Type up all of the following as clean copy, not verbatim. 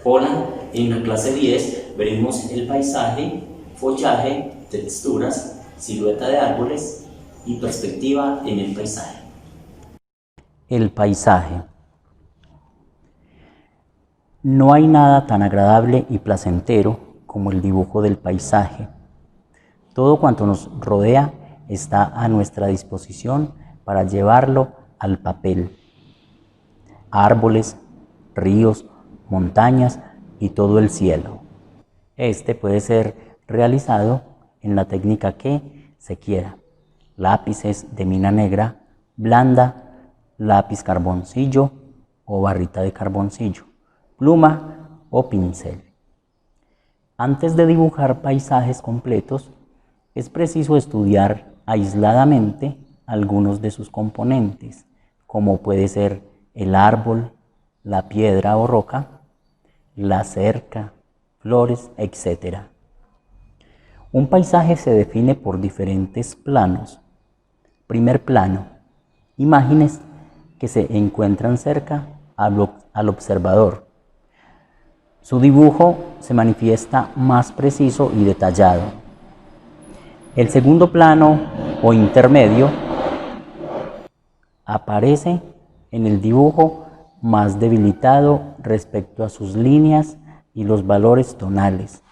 Hola, en la clase 10 veremos el paisaje, follaje, texturas, silueta de árboles y perspectiva en el paisaje. El paisaje. No hay nada tan agradable y placentero como el dibujo del paisaje. Todo cuanto nos rodea está a nuestra disposición para llevarlo al papel. Árboles, ríos, montañas y todo el cielo. Este puede ser realizado en la técnica que se quiera. Lápices de mina negra, blanda, lápiz carboncillo o barrita de carboncillo, pluma o pincel. Antes de dibujar paisajes completos, es preciso estudiar aisladamente algunos de sus componentes, como puede ser el árbol, la piedra o roca, la cerca, flores, etc. Un paisaje se define por diferentes planos. Primer plano, imágenes que se encuentran cerca al observador. Su dibujo se manifiesta más preciso y detallado. El segundo plano o intermedio aparece en el dibujo más debilitado respecto a sus líneas y los valores tonales.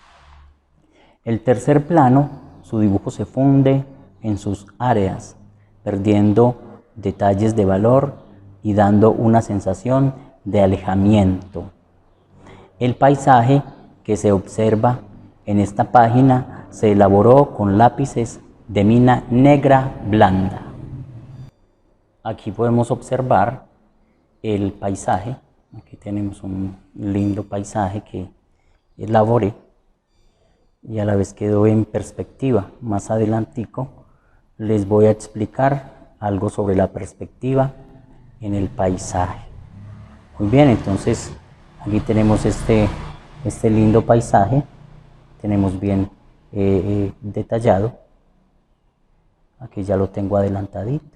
El tercer plano, su dibujo se funde en sus áreas, perdiendo detalles de valor y dando una sensación de alejamiento. El paisaje que se observa en esta página se elaboró con lápices de mina negra blanda. Aquí podemos observar el paisaje. Aquí tenemos un lindo paisaje que elaboré y a la vez quedó en perspectiva. Más adelantico les voy a explicar algo sobre la perspectiva en el paisaje. Muy bien, entonces aquí tenemos este lindo paisaje. Tenemos bien detallado. Aquí ya lo tengo adelantadito.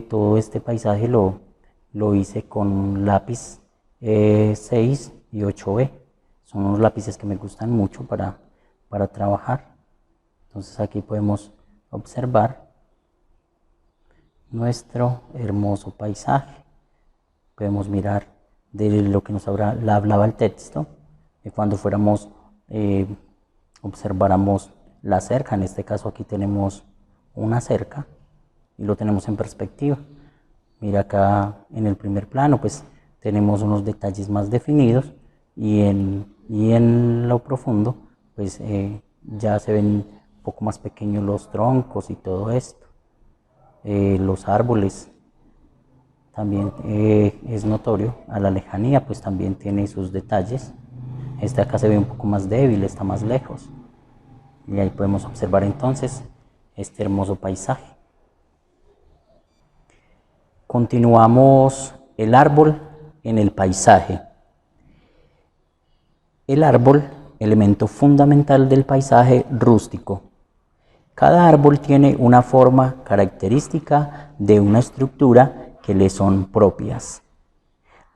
Todo este paisaje lo hice con lápiz 6 y 8B. Son unos lápices que me gustan mucho para trabajar. Entonces aquí podemos observar nuestro hermoso paisaje. Podemos mirar de lo que nos hablaba el texto, de cuando fuéramos, observáramos la cerca. En este caso aquí tenemos una cerca y lo tenemos en perspectiva. Mira acá en el primer plano pues tenemos unos detalles más definidos y en lo profundo pues ya se ven un poco más pequeños los troncos y todo esto. Los árboles también es notorio, a la lejanía pues también tiene sus detalles. Este acá se ve un poco más débil, está más lejos. Y ahí podemos observar entonces este hermoso paisaje. Continuamos el árbol en el paisaje. El árbol, elemento fundamental del paisaje rústico. Cada árbol tiene una forma característica de una estructura que le son propias.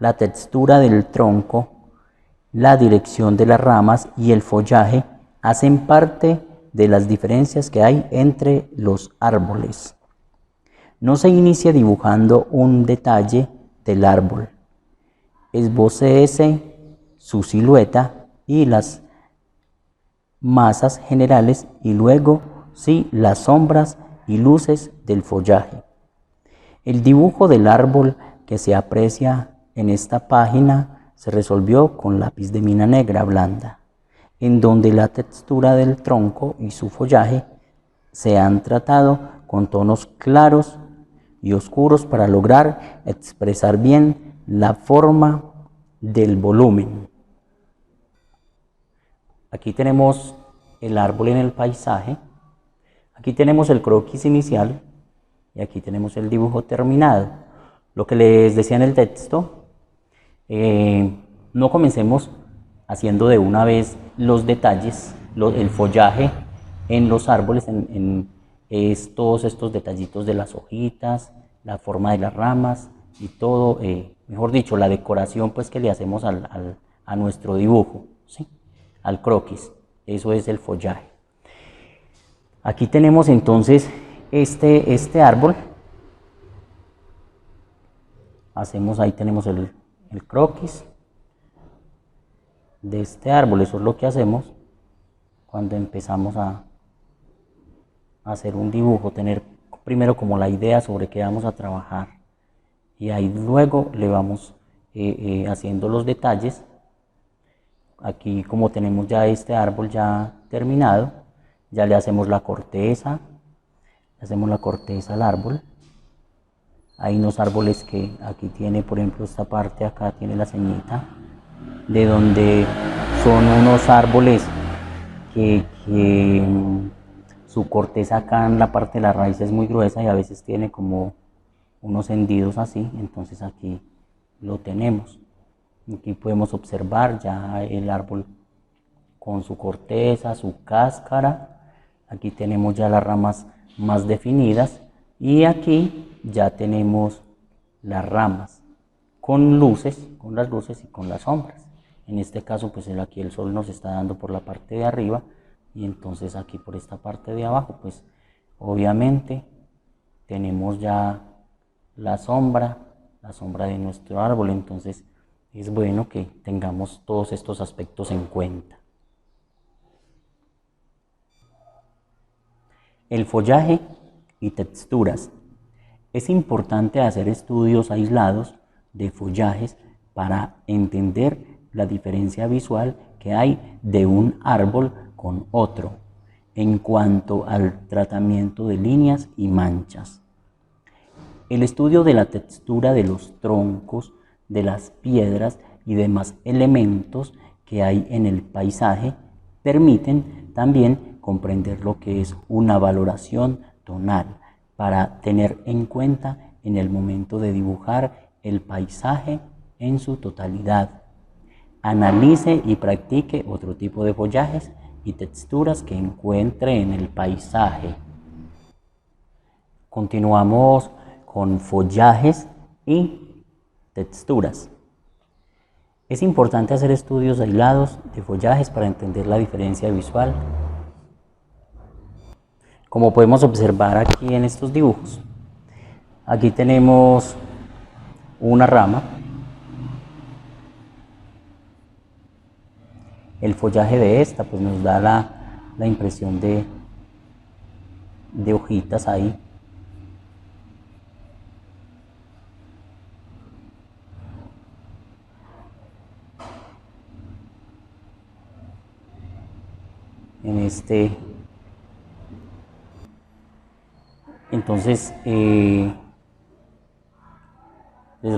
La textura del tronco, la dirección de las ramas y el follaje hacen parte de las diferencias que hay entre los árboles. No se inicia dibujando un detalle del árbol. Esbocéese su silueta y las masas generales y luego sí las sombras y luces del follaje. El dibujo del árbol que se aprecia en esta página se resolvió con lápiz de mina negra blanda, en donde la textura del tronco y su follaje se han tratado con tonos claros y oscuros para lograr expresar bien la forma del volumen. Aquí tenemos el árbol en el paisaje. Aquí tenemos el croquis inicial y aquí tenemos el dibujo terminado. Lo que les decía en el texto, no comencemos haciendo de una vez los detalles, el follaje en los árboles, todos estos detallitos de las hojitas, la forma de las ramas y todo, mejor dicho, la decoración pues que le hacemos a nuestro dibujo, ¿sí? Al croquis. Eso es el follaje. Aquí tenemos entonces este árbol. Ahí tenemos el croquis de este árbol. Eso es lo que hacemos cuando empezamos a hacer un dibujo, tener primero como la idea sobre qué vamos a trabajar, y ahí luego le vamos haciendo los detalles. Aquí, como tenemos ya este árbol ya terminado, ya le hacemos la corteza al árbol. Hay unos árboles que aquí tiene, por ejemplo, esta parte acá tiene la ceñita, de donde son unos árboles que su corteza acá en la parte de la raíz es muy gruesa y a veces tiene como unos hendidos así. Entonces aquí lo tenemos. Aquí podemos observar ya el árbol con su corteza, su cáscara. Aquí tenemos ya las ramas más definidas y aquí ya tenemos las ramas con las luces y con las sombras. En este caso pues aquí el sol nos está dando por la parte de arriba, y entonces aquí por esta parte de abajo pues obviamente tenemos ya la sombra de nuestro árbol. Entonces es bueno que tengamos todos estos aspectos en cuenta. El follaje y texturas. Es importante hacer estudios aislados de follajes para entender la diferencia visual que hay de un árbol con otro en cuanto al tratamiento de líneas y manchas. El estudio de la textura de los troncos, de las piedras y demás elementos que hay en el paisaje permiten también comprender lo que es una valoración tonal para tener en cuenta en el momento de dibujar el paisaje en su totalidad. Analice y practique otro tipo de follajes y texturas que encuentre en el paisaje. Continuamos con follajes y texturas. Es importante hacer estudios aislados de follajes para entender la diferencia visual. Como podemos observar aquí en estos dibujos, aquí tenemos una rama. El follaje de esta pues nos da la impresión de hojitas ahí. Entonces les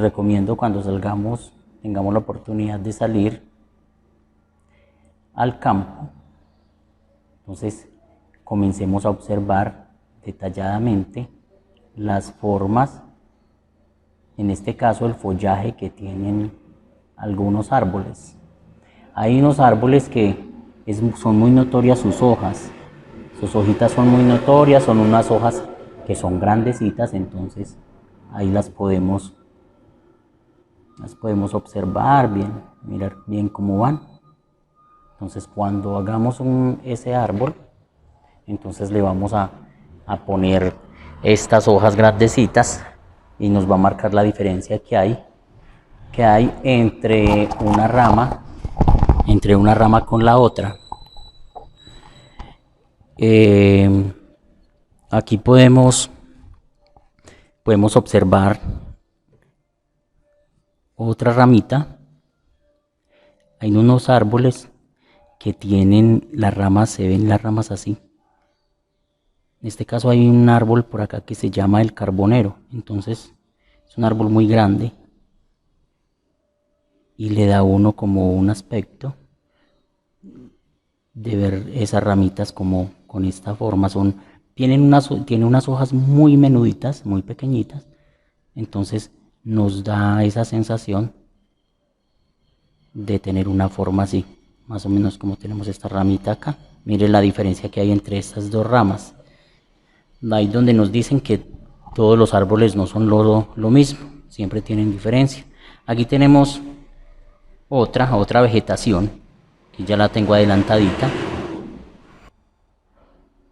recomiendo, cuando tengamos la oportunidad de salir al campo, entonces comencemos a observar detalladamente las formas, en este caso el follaje que tienen algunos árboles. Hay unos árboles que son muy notorias sus hojas, sus hojitas son muy notorias, son unas hojas que son grandecitas, entonces ahí las podemos observar bien, mirar bien cómo van. Entonces cuando hagamos ese árbol, entonces le vamos a poner estas hojas grandecitas y nos va a marcar la diferencia que hay entre una rama con la otra. Aquí podemos observar otra ramita. Hay unos árboles que tienen las ramas, se ven las ramas así. En este caso hay un árbol por acá que se llama el carbonero. Entonces es un árbol muy grande y le da a uno como un aspecto de ver esas ramitas como con esta forma. Tienen unas hojas muy menuditas, muy pequeñitas. Entonces nos da esa sensación de tener una forma así, más o menos como tenemos esta ramita acá. Miren la diferencia que hay entre estas dos ramas. Ahí donde nos dicen que todos los árboles no son lo mismo, siempre tienen diferencia. Aquí tenemos otra vegetación, que ya la tengo adelantadita.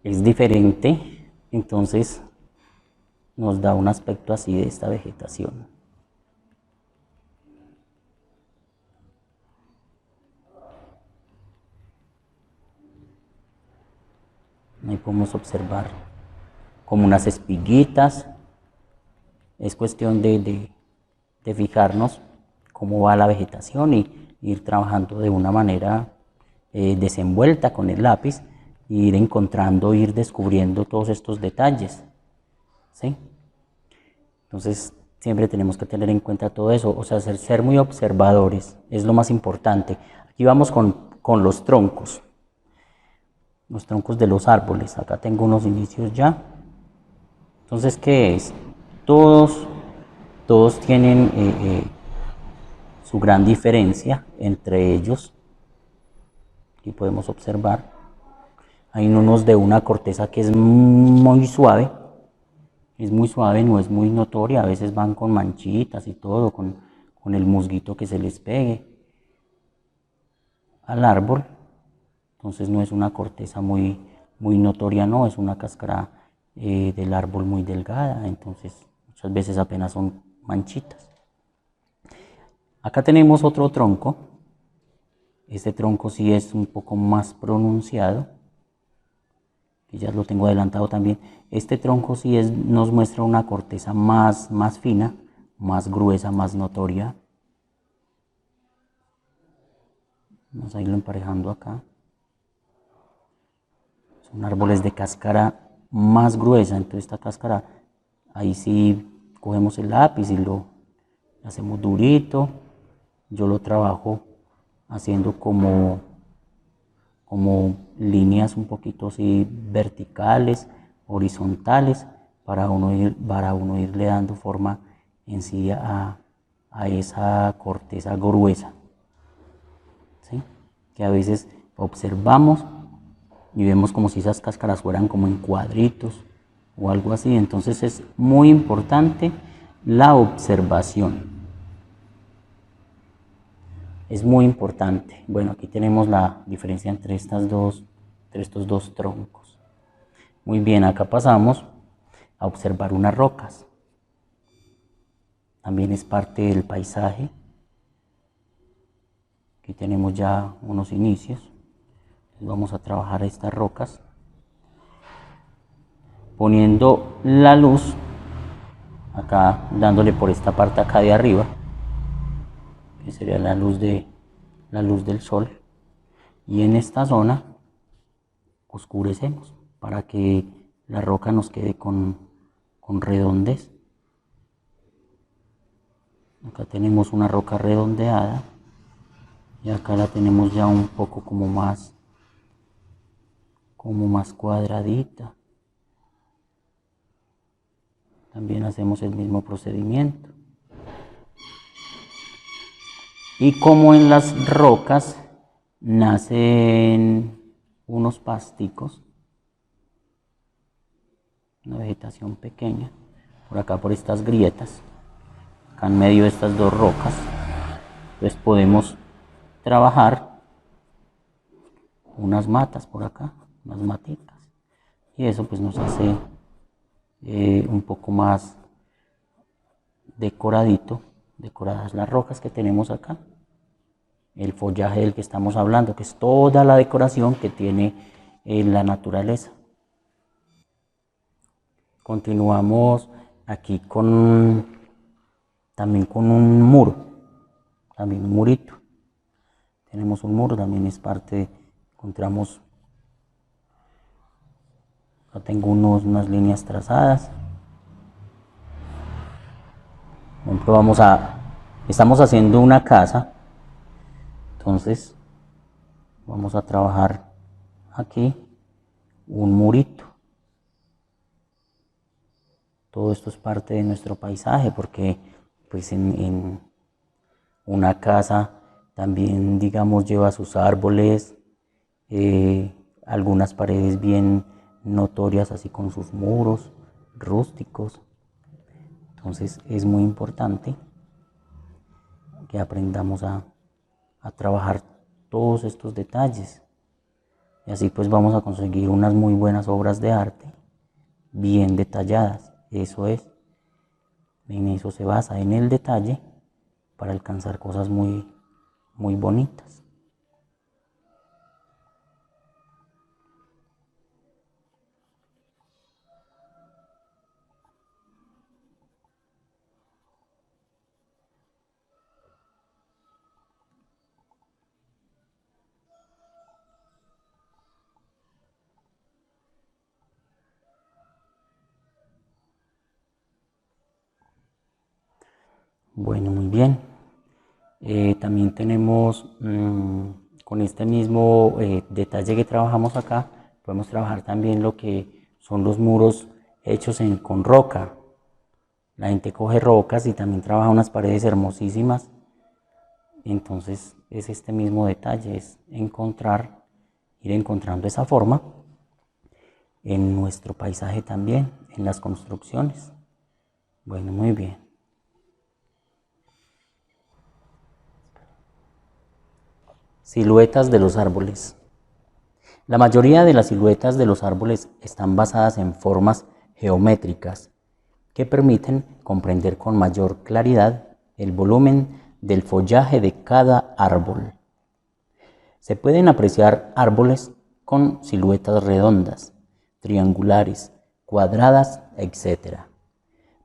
Es diferente, entonces nos da un aspecto así de esta vegetación. Ahí podemos observar como unas espiguitas. Es cuestión de fijarnos cómo va la vegetación y ir trabajando de una manera desenvuelta con el lápiz, e ir encontrando, ir descubriendo todos estos detalles, ¿sí? Entonces siempre tenemos que tener en cuenta todo eso, o sea, ser muy observadores es lo más importante. Aquí vamos con los troncos de los árboles. Acá tengo unos inicios ya. Entonces, ¿qué es? Todos tienen su gran diferencia entre ellos. Aquí podemos observar. Hay unos de una corteza que es muy suave. Es muy suave, no es muy notoria. A veces van con manchitas y todo, con el musguito que se les pegue al árbol. Entonces no es una corteza muy notoria, no, es una cáscara del árbol muy delgada, entonces muchas veces apenas son manchitas. Acá tenemos otro tronco. Este tronco sí es un poco más pronunciado, que ya lo tengo adelantado también. Este tronco sí nos muestra una corteza más fina, más gruesa, más notoria. Vamos a irlo emparejando acá. Son árboles de cáscara más gruesa, entonces esta cáscara, ahí sí cogemos el lápiz y lo hacemos durito. Yo lo trabajo haciendo como líneas un poquito así verticales, horizontales, para uno irle dando forma en sí a esa corteza gruesa, ¿sí? Que a veces observamos y vemos como si esas cáscaras fueran como en cuadritos o algo así. Entonces es muy importante la observación. Es muy importante. Bueno, aquí tenemos la diferencia entre estos dos troncos. Muy bien, acá pasamos a observar unas rocas. También es parte del paisaje. Aquí tenemos ya unos inicios. Vamos a trabajar estas rocas poniendo la luz acá, dándole por esta parte acá de arriba, que sería la luz del sol, y en esta zona oscurecemos para que la roca nos quede con redondez. Acá tenemos una roca redondeada y acá la tenemos ya un poco como más cuadradita. También hacemos el mismo procedimiento. Y como en las rocas nacen unos pasticos, una vegetación pequeña, por acá por estas grietas, acá en medio de estas dos rocas, entonces podemos trabajar unas matas por acá, unas matitas, y eso pues nos hace un poco más decoradas las rocas que tenemos acá, el follaje del que estamos hablando, que es toda la decoración que tiene la naturaleza. Continuamos aquí también con un muro, también un murito. Tenemos un muro, también es parte, encontramos, acá tengo unas líneas trazadas. Por ejemplo, estamos haciendo una casa, entonces vamos a trabajar aquí un murito. Todo esto es parte de nuestro paisaje, porque pues en una casa también, digamos, lleva sus árboles, algunas paredes bien notorias, así con sus muros rústicos. Entonces es muy importante que aprendamos a trabajar todos estos detalles. Y así pues vamos a conseguir unas muy buenas obras de arte, bien detalladas. Eso es, en eso se basa, en el detalle, para alcanzar cosas muy, muy bonitas. Bueno, muy bien. También tenemos, con este mismo detalle que trabajamos acá, podemos trabajar también lo que son los muros hechos con roca. La gente coge rocas y también trabaja unas paredes hermosísimas. Entonces es este mismo detalle, es ir encontrando esa forma en nuestro paisaje también, en las construcciones. Bueno, muy bien. Siluetas de los árboles. La mayoría de las siluetas de los árboles están basadas en formas geométricas que permiten comprender con mayor claridad el volumen del follaje de cada árbol. Se pueden apreciar árboles con siluetas redondas, triangulares, cuadradas, etc.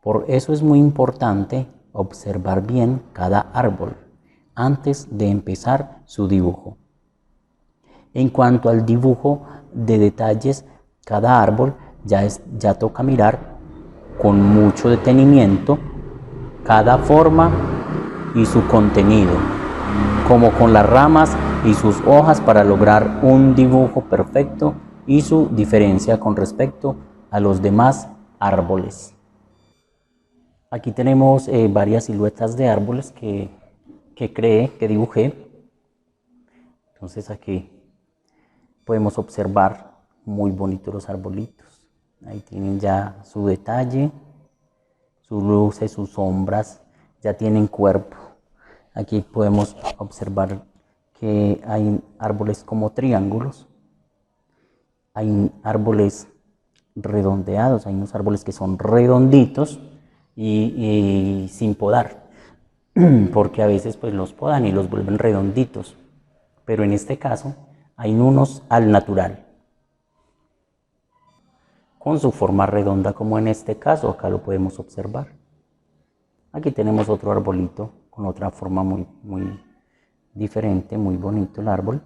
Por eso es muy importante observar bien cada árbol antes de empezar su dibujo. En cuanto al dibujo de detalles, cada árbol ya toca mirar con mucho detenimiento cada forma y su contenido, como con las ramas y sus hojas, para lograr un dibujo perfecto y su diferencia con respecto a los demás árboles. Aquí tenemos varias siluetas de árboles que dibujé. Entonces aquí podemos observar muy bonitos los arbolitos. Ahí tienen ya su detalle, sus luces, sus sombras, ya tienen cuerpo. Aquí podemos observar que hay árboles como triángulos, hay árboles redondeados, hay unos árboles que son redonditos y sin podar, porque a veces pues los podan y los vuelven redonditos, pero en este caso hay unos al natural, con su forma redonda, como en este caso, acá lo podemos observar. Aquí tenemos otro arbolito con otra forma muy, muy diferente, muy bonito el árbol.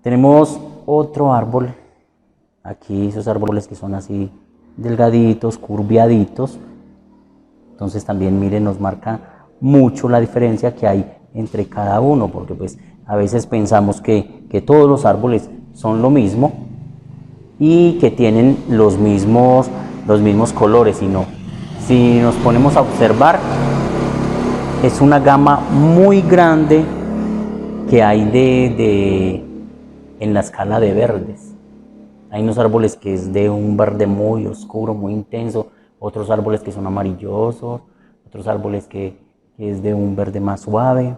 Tenemos otro árbol, aquí esos árboles que son así delgaditos, curviaditos. Entonces también miren, nos marca mucho la diferencia que hay entre cada uno, porque pues a veces pensamos que todos los árboles son lo mismo y que tienen los mismos colores, y no. Si nos ponemos a observar, es una gama muy grande que hay en la escala de verdes. Hay unos árboles que es de un verde muy oscuro, muy intenso, otros árboles que son amarillosos, otros árboles que es de un verde más suave.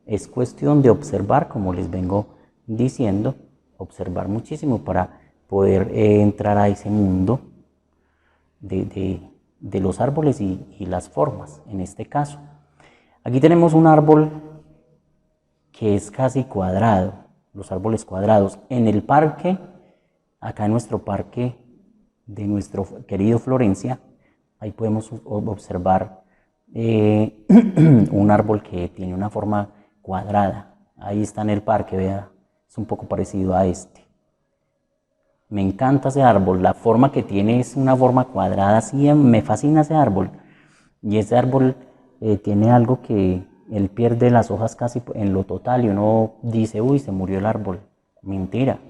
Es cuestión de observar, como les vengo diciendo, observar muchísimo para poder entrar a ese mundo de los árboles y las formas, en este caso. Aquí tenemos un árbol que es casi cuadrado, los árboles cuadrados. En el parque, acá en nuestro parque de nuestro querido Florencia, ahí podemos observar un árbol que tiene una forma cuadrada. Ahí está en el parque, vea, es un poco parecido a este. Me encanta ese árbol, la forma que tiene es una forma cuadrada, así me fascina ese árbol. Y ese árbol tiene algo que él pierde las hojas casi en lo total y uno dice, uy, se murió el árbol. Mentira,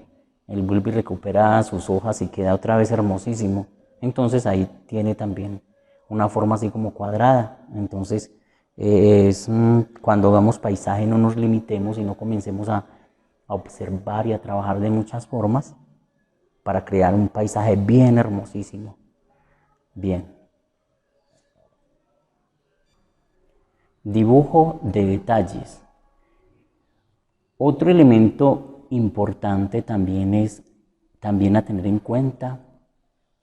él vuelve y recupera sus hojas y queda otra vez hermosísimo. Entonces ahí tiene también una forma así como cuadrada. Entonces cuando hagamos paisaje no nos limitemos y no comencemos a observar y a trabajar de muchas formas para crear un paisaje bien hermosísimo. Bien. Dibujo de detalles. Otro elemento importante también a tener en cuenta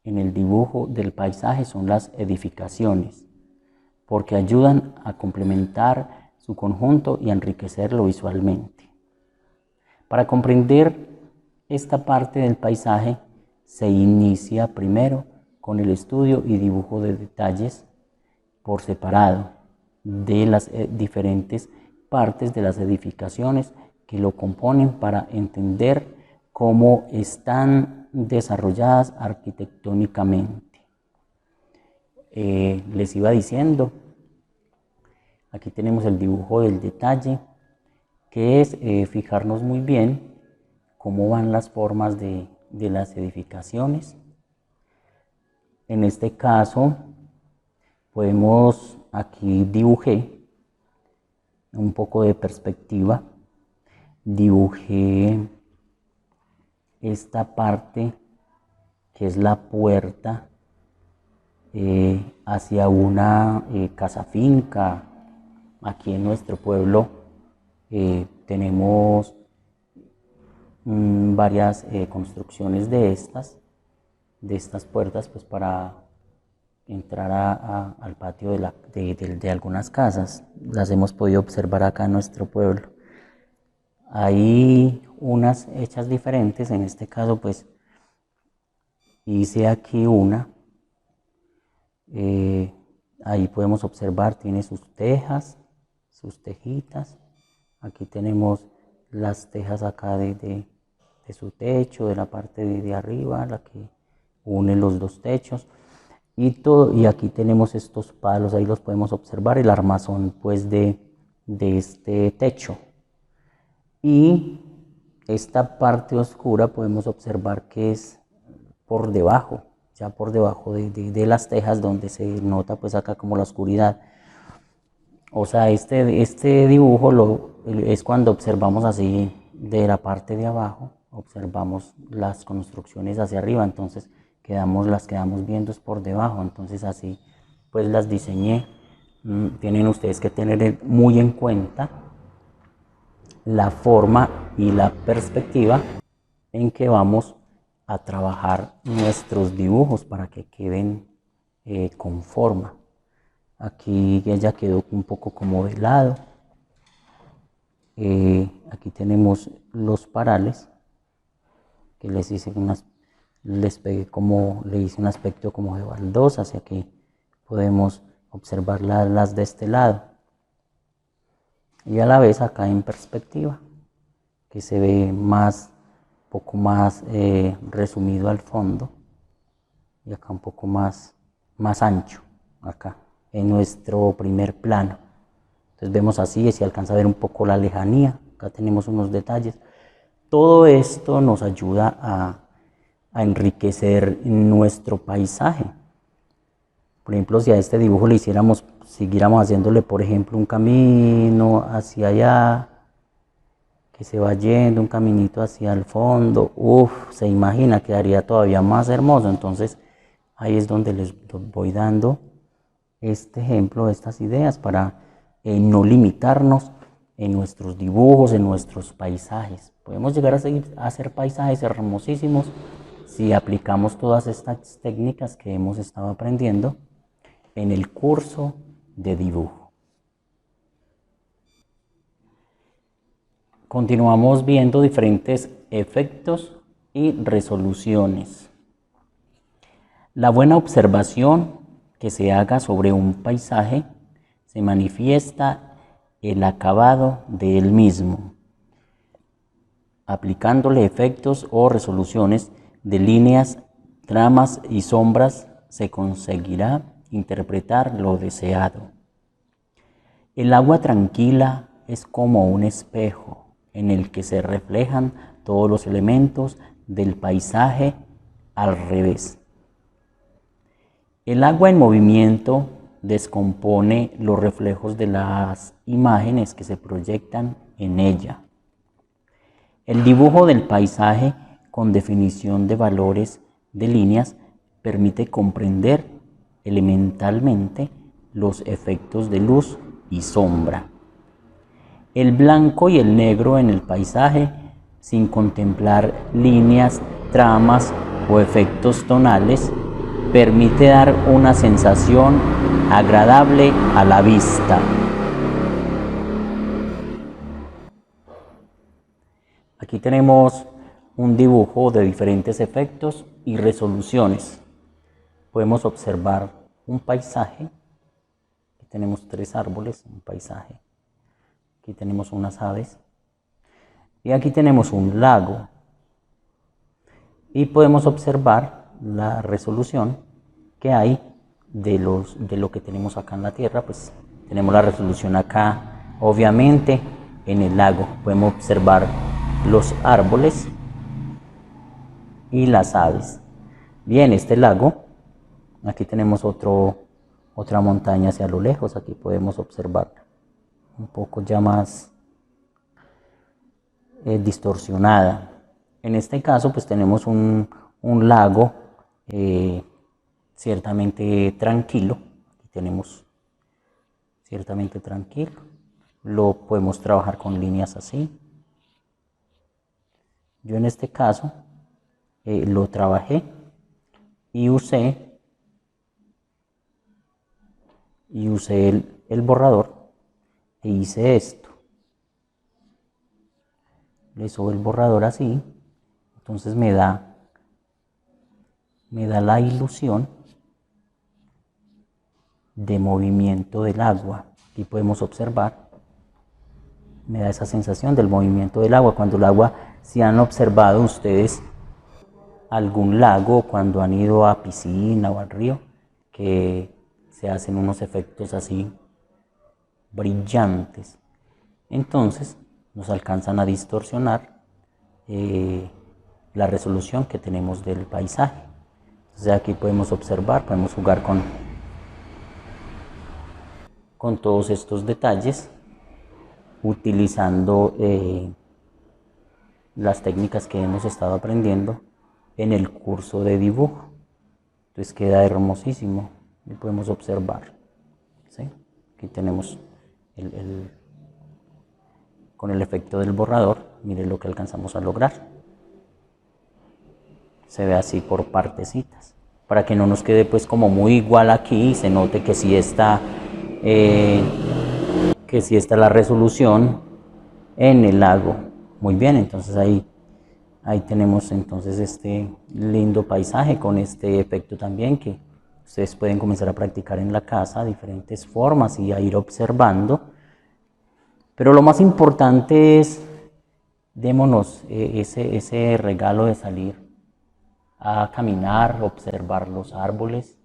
en el dibujo del paisaje son las edificaciones, porque ayudan a complementar su conjunto y a enriquecerlo visualmente. Para comprender esta parte del paisaje se inicia primero con el estudio y dibujo de detalles por separado de las diferentes partes de las edificaciones que lo componen para entender cómo están desarrolladas arquitectónicamente. Les iba diciendo, aquí tenemos el dibujo del detalle, que es fijarnos muy bien cómo van las formas de las edificaciones. En este caso, aquí dibujé un poco de perspectiva, dibujé esta parte que es la puerta hacia una casa finca. Aquí en nuestro pueblo tenemos varias construcciones de estas puertas, pues para entrar al patio de algunas casas. Las hemos podido observar acá en nuestro pueblo. Hay unas hechas diferentes, en este caso pues hice aquí una. Ahí podemos observar, tiene sus tejas, sus tejitas. Aquí tenemos las tejas acá de su techo, de la parte de arriba, la que une los dos techos. Y aquí tenemos estos palos, ahí los podemos observar, el armazón pues de este techo. Y esta parte oscura podemos observar que es por debajo, ya por debajo de las tejas, donde se nota pues acá como la oscuridad. O sea, este dibujo es cuando observamos así de la parte de abajo, observamos las construcciones hacia arriba, entonces las quedamos viendo es por debajo. Entonces así pues las diseñé. Tienen ustedes que tener muy en cuenta la forma y la perspectiva en que vamos a trabajar nuestros dibujos para que queden con forma. Aquí ella quedó un poco como de lado. Aquí tenemos los parales que le hice un aspecto como de baldosa, hacia que podemos observar las de este lado. Y a la vez acá en perspectiva, que se ve poco más resumido al fondo, y acá un poco más ancho, acá en nuestro primer plano. Entonces vemos así, se alcanza a ver un poco la lejanía. Acá tenemos unos detalles. Todo esto nos ayuda a enriquecer nuestro paisaje. Por ejemplo, si a este dibujo siguiéramos haciéndole, por ejemplo, un camino hacia allá, que se va yendo, un caminito hacia el fondo, se imagina, quedaría todavía más hermoso. Entonces, ahí es donde les voy dando este ejemplo, estas ideas, para no limitarnos en nuestros dibujos, en nuestros paisajes. Podemos llegar a hacer paisajes hermosísimos si aplicamos todas estas técnicas que hemos estado aprendiendo en el curso de dibujo. Continuamos viendo diferentes efectos y resoluciones. La buena observación que se haga sobre un paisaje se manifiesta el acabado de él mismo, aplicándole efectos o resoluciones de líneas, tramas y sombras se conseguirá interpretar lo deseado. El agua tranquila es como un espejo en el que se reflejan todos los elementos del paisaje al revés. El agua en movimiento descompone los reflejos de las imágenes que se proyectan en ella. El dibujo del paisaje con definición de valores de líneas permite comprender elementalmente los efectos de luz y sombra. El blanco y el negro en el paisaje, sin contemplar líneas, tramas o efectos tonales, permite dar una sensación agradable a la vista. Aquí tenemos un dibujo de diferentes efectos y resoluciones. Podemos observar un paisaje. Aquí tenemos 3 árboles, un paisaje. Aquí tenemos unas aves. Y aquí tenemos un lago. Y podemos observar la resolución que hay de lo que tenemos acá en la tierra. Pues tenemos la resolución acá, obviamente, en el lago. Podemos observar los árboles y las aves. Bien, este lago, aquí tenemos otra montaña hacia lo lejos. Aquí podemos observar un poco ya más distorsionada. En este caso pues tenemos un lago ciertamente tranquilo. Aquí tenemos ciertamente tranquilo. Lo podemos trabajar con líneas así. Yo en este caso lo trabajé y usé el borrador e hice esto. Le subo el borrador así, entonces me da la ilusión de movimiento del agua. Aquí podemos observar, me da esa sensación del movimiento del agua. Cuando el agua, si han observado ustedes algún lago, cuando han ido a piscina o al río, que se hacen unos efectos así brillantes, entonces nos alcanzan a distorsionar la resolución que tenemos del paisaje. Entonces aquí podemos observar, podemos jugar con todos estos detalles utilizando las técnicas que hemos estado aprendiendo en el curso de dibujo. Entonces queda hermosísimo y podemos observar, ¿sí? Aquí tenemos con el efecto del borrador, miren lo que alcanzamos a lograr. Se ve así por partecitas, para que no nos quede pues como muy igual aquí y se note que sí está la resolución en el lago. Muy bien, entonces ahí tenemos entonces este lindo paisaje con este efecto también que ustedes pueden comenzar a practicar en la casa, diferentes formas y a ir observando. Pero lo más importante es, démonos ese regalo de salir a caminar, observar los árboles.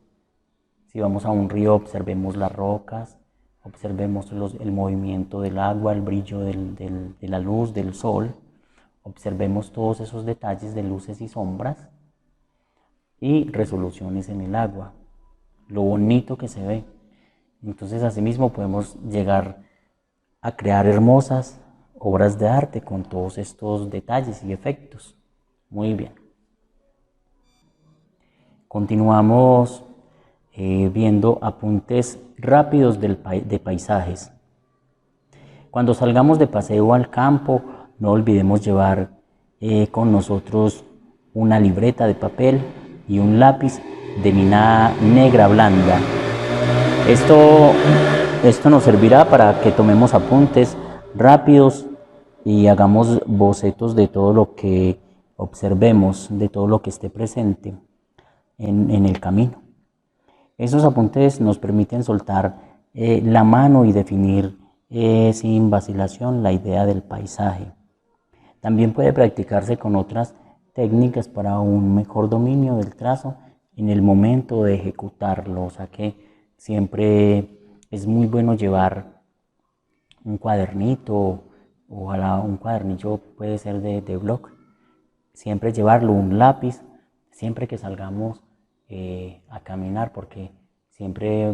Si vamos a un río, observemos las rocas, observemos el movimiento del agua, el brillo de la luz, del sol. Observemos todos esos detalles de luces y sombras y resoluciones en el agua, lo bonito que se ve. Entonces asimismo podemos llegar a crear hermosas obras de arte con todos estos detalles y efectos. Muy bien. Continuamos viendo apuntes rápidos de paisajes. Cuando salgamos de paseo al campo, no olvidemos llevar con nosotros una libreta de papel y un lápiz de mina negra blanda. Esto nos servirá para que tomemos apuntes rápidos y hagamos bocetos de todo lo que observemos, de todo lo que esté presente en el camino. Esos apuntes nos permiten soltar la mano y definir sin vacilación la idea del paisaje. También puede practicarse con otras técnicas para un mejor dominio del trazo en el momento de ejecutarlo. O sea que siempre es muy bueno llevar un cuadernito, ojalá un cuadernillo puede ser de blog. Siempre llevarlo, un lápiz, siempre que salgamos a caminar, porque siempre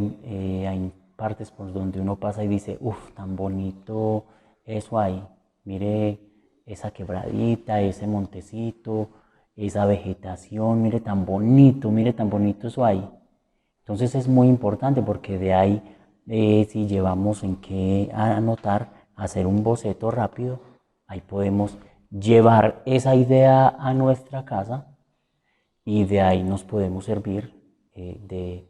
hay partes por donde uno pasa y dice, uff, tan bonito eso ahí, mire esa quebradita, ese montecito, esa vegetación, mire tan bonito eso ahí. Entonces es muy importante porque de ahí si llevamos en qué anotar, hacer un boceto rápido, ahí podemos llevar esa idea a nuestra casa y de ahí nos podemos servir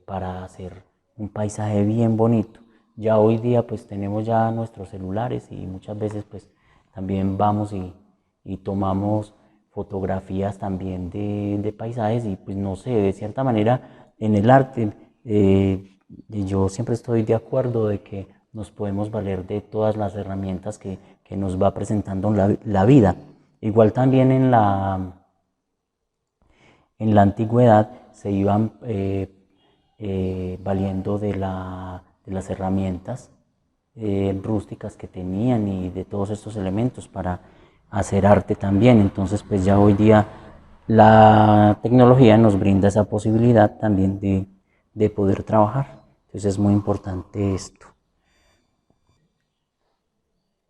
para hacer un paisaje bien bonito. Ya hoy día pues tenemos ya nuestros celulares y muchas veces pues también vamos y tomamos fotografías también de paisajes y pues no sé, de cierta manera en el arte yo siempre estoy de acuerdo de que nos podemos valer de todas las herramientas que nos va presentando la vida. Igual también en la antigüedad se iban valiendo de las herramientas rústicas que tenían y de todos estos elementos para hacer arte también. Entonces pues ya hoy día la tecnología nos brinda esa posibilidad también de poder trabajar. Entonces es muy importante esto.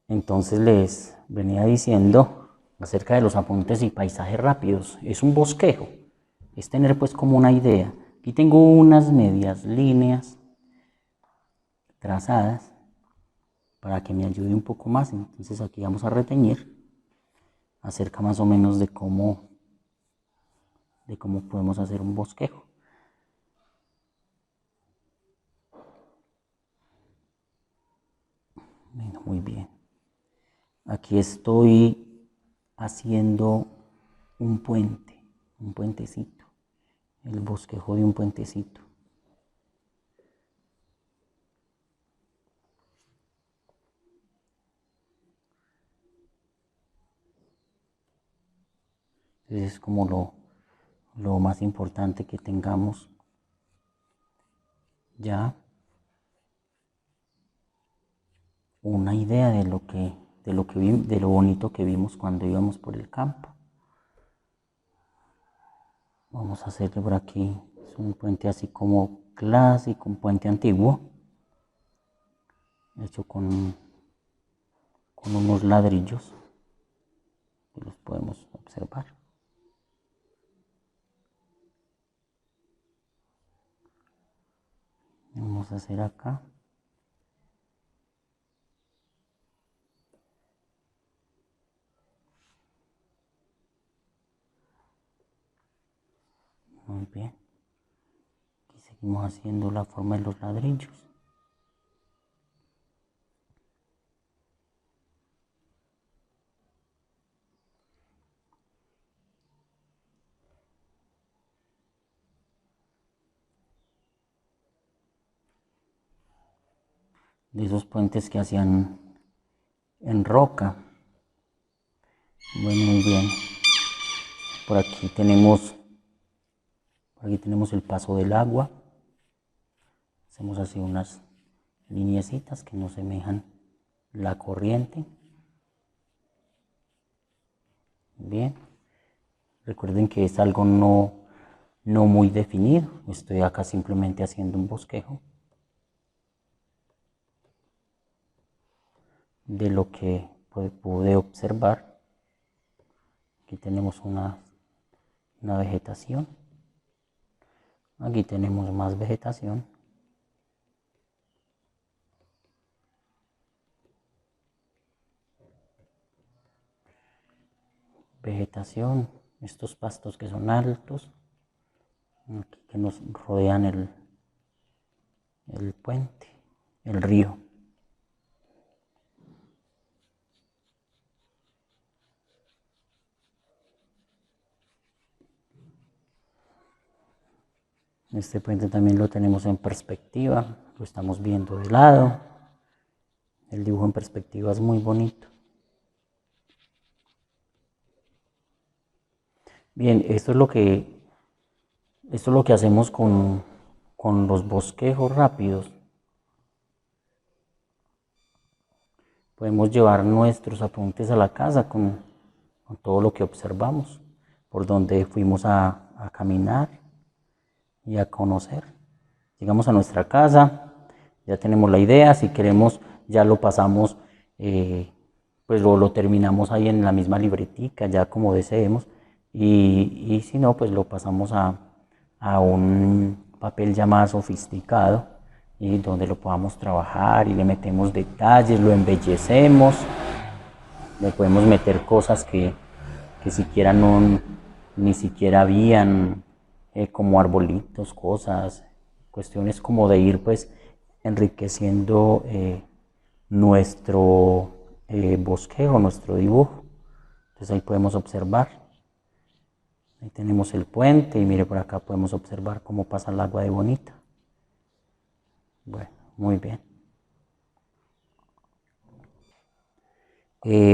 Entonces les venía diciendo acerca de los apuntes y paisajes rápidos. Es un bosquejo, es tener pues como una idea. Aquí tengo unas medias líneas trazadas para que me ayude un poco más. Entonces aquí vamos a reteñir acerca más o menos de cómo podemos hacer un bosquejo. Bueno, muy bien. Aquí estoy haciendo un puentecito, el bosquejo de un puentecito. Entonces es como lo más importante que tengamos ya una idea de lo bonito que vimos cuando íbamos por el campo. Vamos a hacerle por aquí, es un puente así como clásico, un puente antiguo, hecho con unos ladrillos, que los podemos observar. Vamos a hacer acá. Muy bien. Aquí seguimos haciendo la forma de los ladrillos. De esos puentes que hacían en roca. Bueno, muy bien. Por aquí tenemos el paso del agua. Hacemos así unas lineecitas que nos semejan la corriente. Bien. Recuerden que es algo no muy definido. Estoy acá simplemente haciendo un bosquejo de lo que pude observar. Aquí tenemos una vegetación. Aquí tenemos más vegetación. Vegetación, estos pastos que son altos, aquí que nos rodean el puente, el río. Este puente también lo tenemos en perspectiva, lo estamos viendo de lado. El dibujo en perspectiva es muy bonito. Bien, esto es lo que hacemos con los bosquejos rápidos. Podemos llevar nuestros apuntes a la casa con todo lo que observamos, por donde fuimos a caminar y a conocer. Llegamos a nuestra casa, ya tenemos la idea, si queremos ya lo pasamos, pues lo terminamos ahí en la misma libretica, ya como deseemos, y si no, pues lo pasamos a un papel ya más sofisticado, y donde lo podamos trabajar y le metemos detalles, lo embellecemos, le podemos meter cosas que siquiera ni siquiera habían, como arbolitos, cosas, cuestiones como de ir pues enriqueciendo nuestro bosquejo, nuestro dibujo. Entonces ahí podemos observar, ahí tenemos el puente y mire por acá podemos observar cómo pasa el agua de bonita. Bueno, muy bien.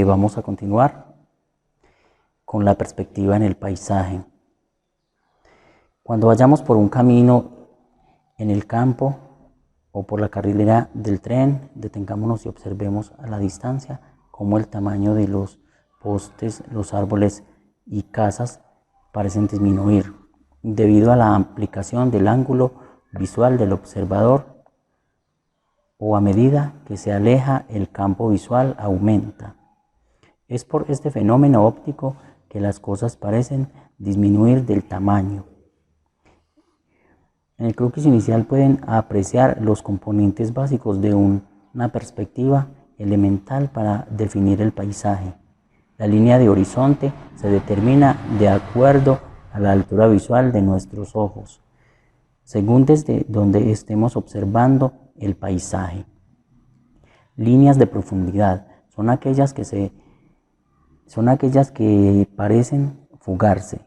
Vamos a continuar con la perspectiva en el paisaje. Cuando vayamos por un camino en el campo o por la carrilera del tren, detengámonos y observemos a la distancia cómo el tamaño de los postes, los árboles y casas parecen disminuir debido a la ampliación del ángulo visual del observador, o a medida que se aleja el campo visual aumenta. Es por este fenómeno óptico que las cosas parecen disminuir del tamaño. En el croquis inicial pueden apreciar los componentes básicos de una perspectiva elemental para definir el paisaje. La línea de horizonte se determina de acuerdo a la altura visual de nuestros ojos, según desde donde estemos observando el paisaje. Líneas de profundidad son aquellas que parecen fugarse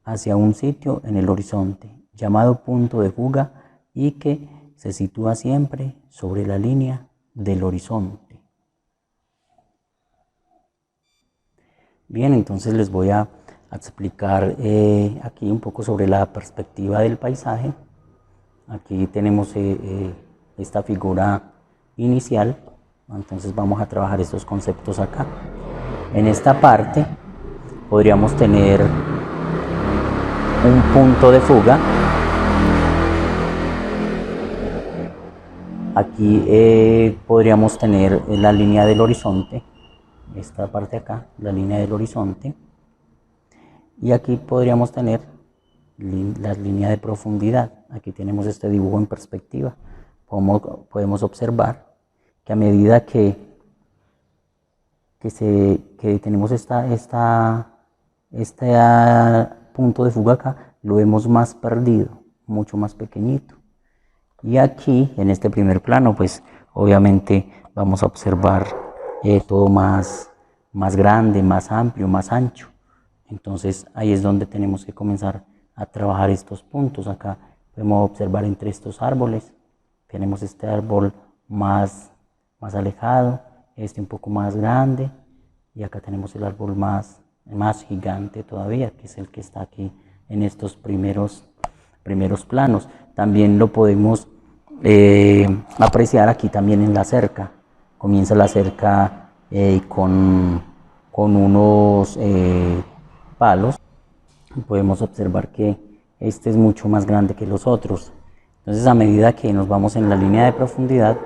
hacia un sitio en el horizonte, llamado punto de fuga, y que se sitúa siempre sobre la línea del horizonte. Bien, entonces les voy a explicar aquí un poco sobre la perspectiva del paisaje. Aquí tenemos esta figura inicial, entonces vamos a trabajar estos conceptos acá. En esta parte podríamos tener un punto de fuga. Aquí podríamos tener la línea del horizonte, esta parte acá, la línea del horizonte, y aquí podríamos tener la línea de profundidad. Aquí tenemos este dibujo en perspectiva. Podemos observar que a medida que tenemos este punto de fuga acá, lo vemos más perdido, mucho más pequeñito. Y aquí, en este primer plano, pues obviamente vamos a observar todo más grande, más amplio, más ancho. Entonces ahí es donde tenemos que comenzar a trabajar estos puntos. Acá podemos observar entre estos árboles, tenemos este árbol más alejado, este un poco más grande, y acá tenemos el árbol más gigante todavía, que es el que está aquí en estos primeros planos. También lo podemos apreciar aquí también en la cerca. Comienza la cerca con unos palos. Podemos observar que este es mucho más grande que los otros. Entonces, a medida que nos vamos en la línea de profundidad,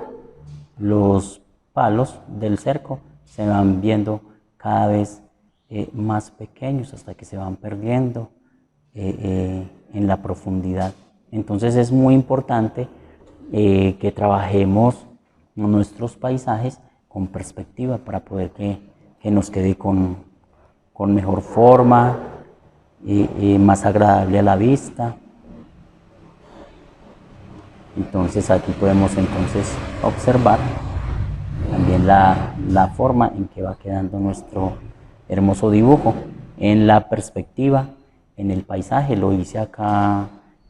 los palos del cerco se van viendo cada vez más pequeños hasta que se van perdiendo en la profundidad. Entonces es muy importante que trabajemos nuestros paisajes con perspectiva para poder que nos quede con mejor forma y más agradable a la vista. Entonces aquí podemos observar también la forma en que va quedando nuestro hermoso dibujo. En la perspectiva, en el paisaje, lo hice acá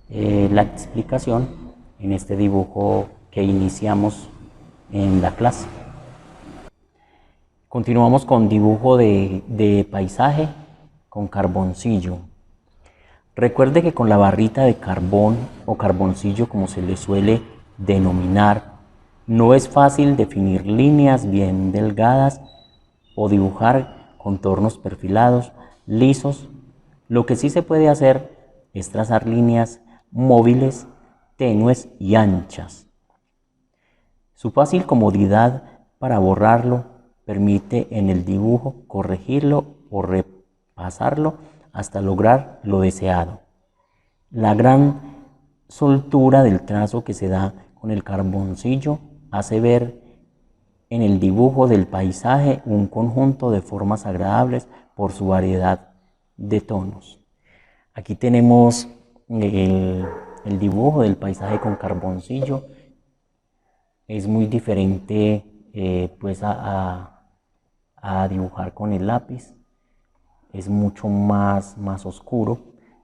la explicación en este dibujo que iniciamos en la clase. Continuamos con dibujo de paisaje con carboncillo. Recuerde que con la barrita de carbón o carboncillo, como se le suele denominar, no es fácil definir líneas bien delgadas o dibujar contornos perfilados, lisos. Lo que sí se puede hacer es trazar líneas móviles, tenues y anchas. Su fácil comodidad para borrarlo permite en el dibujo corregirlo o repasarlo hasta lograr lo deseado. La gran soltura del trazo que se da con el carboncillo hace ver en el dibujo del paisaje un conjunto de formas agradables por su variedad de tonos. Aquí tenemos el dibujo del paisaje con carboncillo. Es muy diferente pues a dibujar con el lápiz. Es mucho más oscuro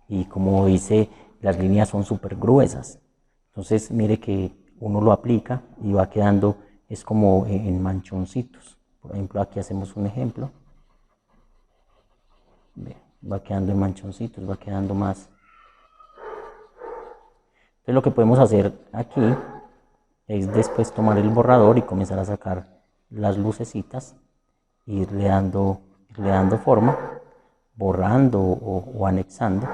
y, como dice, las líneas son súper gruesas. Entonces mire que uno lo aplica y va quedando, es como en manchoncitos. Por ejemplo, aquí hacemos un ejemplo. Va quedando en manchoncitos, va quedando más. Entonces lo que podemos hacer aquí es después tomar el borrador y comenzar a sacar las lucecitas, irle dando forma, borrando o anexando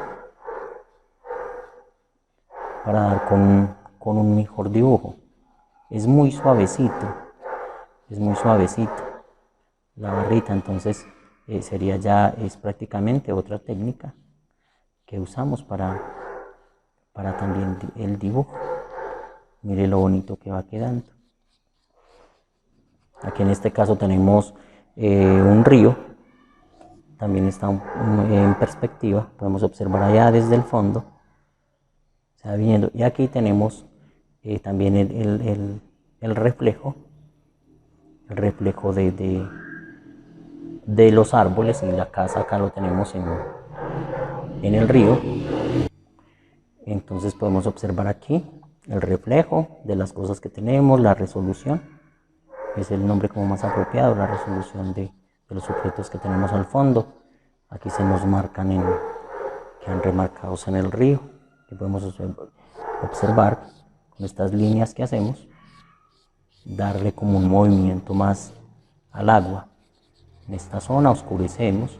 para dar con un mejor dibujo. Es muy suavecito la barrita, entonces sería ya, es prácticamente otra técnica que usamos para también el dibujo. Mire lo bonito que va quedando. Aquí en este caso tenemos un río, también está en perspectiva, podemos observar allá desde el fondo, se va viendo, y aquí tenemos también el reflejo de los árboles, y la casa acá lo tenemos en el río. Entonces podemos observar aquí el reflejo de las cosas que tenemos, la resolución, es el nombre como más apropiado, la resolución de los objetos que tenemos al fondo. Aquí se nos marcan, quedan remarcados en el río, que podemos observar con estas líneas que hacemos, darle como un movimiento más al agua. En esta zona oscurecemos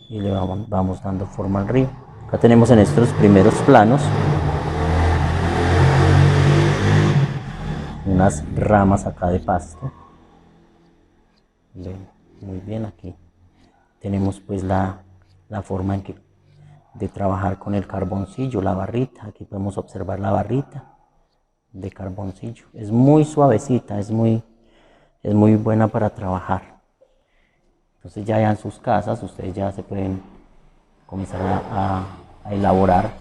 y le vamos dando forma al río. Acá tenemos en estos primeros planos unas ramas acá de pasto. Ven, muy bien, aquí tenemos pues la forma de trabajar con el carboncillo, la barrita. Aquí podemos observar la barrita de carboncillo. Es muy suavecita, es muy buena para trabajar. Entonces ya en sus casas ustedes ya se pueden comenzar a elaborar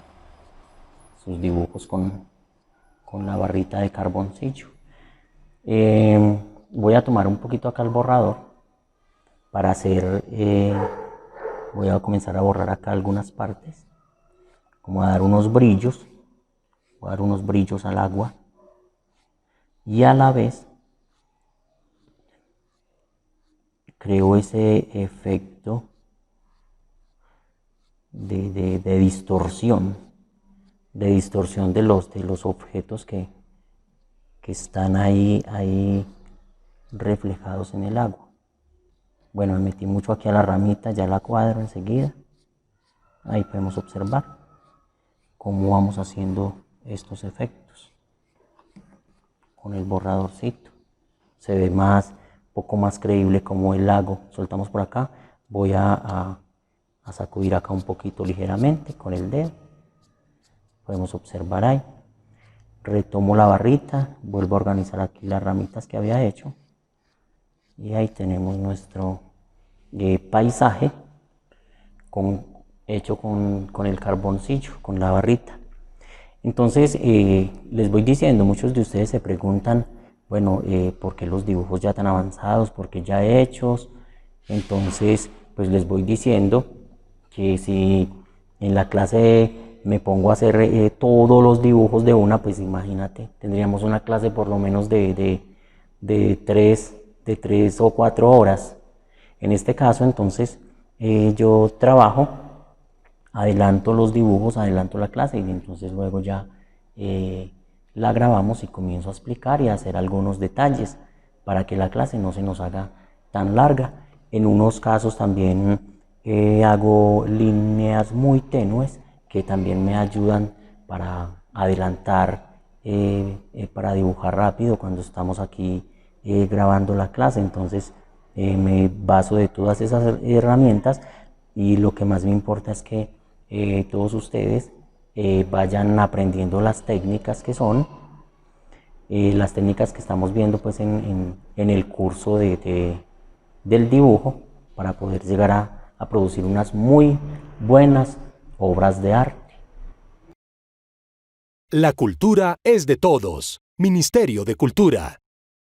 sus dibujos con la barrita de carboncillo. Voy a tomar un poquito acá el borrador para hacer, voy a comenzar a borrar acá algunas partes, como a dar unos brillos, voy a dar unos brillos al agua, y a la vez creo ese efecto de distorsión de los objetos que están ahí reflejados en el agua. Bueno, me metí mucho aquí a la ramita, ya la cuadro enseguida. Ahí podemos observar cómo vamos haciendo estos efectos con el borradorcito. Se ve poco más creíble como el lago. Soltamos por acá, voy a sacudir acá un poquito ligeramente con el dedo. Podemos observar ahí. Retomo la barrita, vuelvo a organizar aquí las ramitas que había hecho, y ahí tenemos nuestro paisaje hecho con el carboncillo, con la barrita. Entonces les voy diciendo, muchos de ustedes se preguntan, bueno, ¿por qué los dibujos ya tan avanzados? ¿Por qué ya hechos? Entonces pues les voy diciendo que si en la clase me pongo a hacer todos los dibujos de una, pues imagínate, tendríamos una clase por lo menos de 3 o 4 horas. En este caso, entonces, yo trabajo, adelanto los dibujos, adelanto la clase, y entonces luego ya la grabamos y comienzo a explicar y a hacer algunos detalles para que la clase no se nos haga tan larga. En unos casos también hago líneas muy tenues que también me ayudan para adelantar, para dibujar rápido cuando estamos aquí grabando la clase. Entonces me baso de todas esas herramientas, y lo que más me importa es que todos ustedes vayan aprendiendo las técnicas que son las técnicas que estamos viendo pues en el curso del dibujo, para poder llegar a producir unas muy buenas obras de arte. La cultura es de todos. Ministerio de Cultura.